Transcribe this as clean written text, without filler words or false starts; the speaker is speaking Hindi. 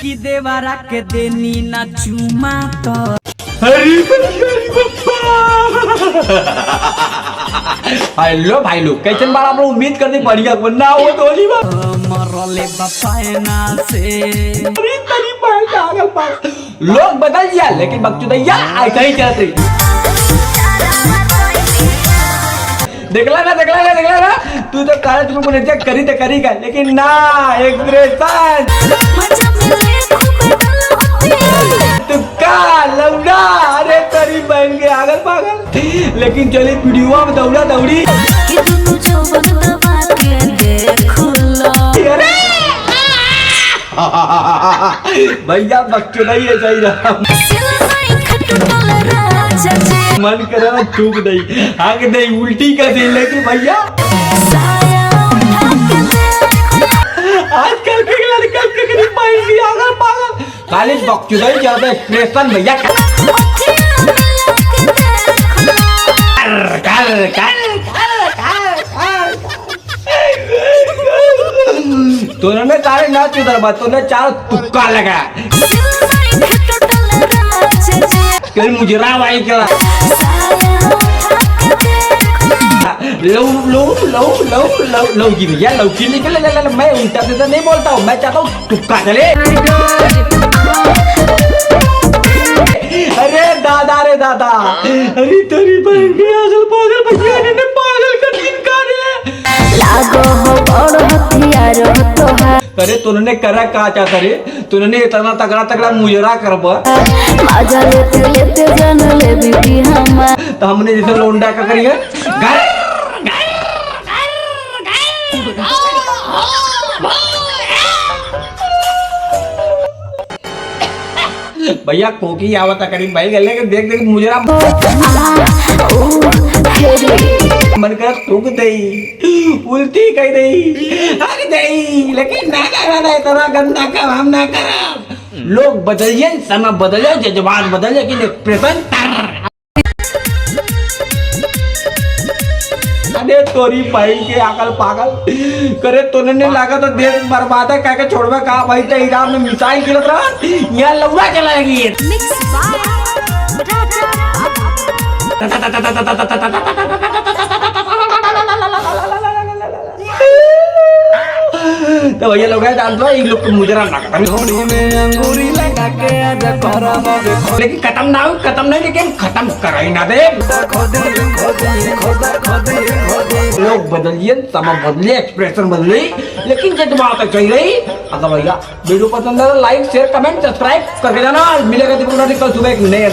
कि देवरा के देनी ना चुमा तो हेलो भाई लोग कैसे बार आप लोग उम्मीद करते बढ़िया वरना हो तो नहीं बा मरले बपायना से तरी पागल लोग बदल दिया लेकिन बकचोदैया ऐसा ही चलते देखला ना तू तो काले तुमको नहीं करी तो करी का लेकिन ना एक्सप्रेशन तुक्का लौड़ा अरे तरी बन के आगल पागल लेकिन चली वीडियो में दौड़ा दौड़ी भैया बकचोदाई है सही रहा मन करे ना थूक दई आग दई उल्टी कर दे लेकिन भैया आजकल के लड़का के करीब पाएंगे आगर पागल खाली बकचोदाई ज्यादा एक्सप्रेशन भैया तूने सारे ना चुदर बात तूने चार तुक्का लगा कल मुझे रावाई करा लो जी भैया लौकी निकले मैं उल्टा सीधा नहीं बोलता हूँ मैं चाहता हूँ तुक्का चले अरे दादा अरे तेरी बहन के असल पागल भैया ने पागल कर चिनका रे लागो हो बड़ हथियार हो तोहार अरे तूने करा का चाहता रे तूने इतना तगड़ा मुजरा करबा मजा लेते जान ले बीबी हम तो हमने जैसे लोंडा का करिए भैया कोकी आवता करीब भाई गले के देख मुजरा मन कर थूक दई उल्टी कह दई अरे दई लेकिन ना करना इतना गंदा काम ना कर लोग बदलिए समय बदले जज्बात बदले लेकिन एक्सप्रेशन अरे तोरी पाई के आकल पागल करे तोने ने लगा तो देश बर्बाद है कह छोड़वा कहा भाई तो ईरान में मिसाइल गिरत रहा यहाँ लौड़ा चला लगी तो भैया लोग जानते इन लोग को मुजरा ना अंगूरी लगा के लेकिन खत्म नहीं लेकिन खत्म कर ही ना दे लोग बदलिए समय बदले एक्सप्रेशन बदले लेकिन जब बात चल रही अगर भैया वीडियो पसंद है लाइक शेयर कमेंट सब्सक्राइब करके जाना मिलेगा कल सुबह एक नए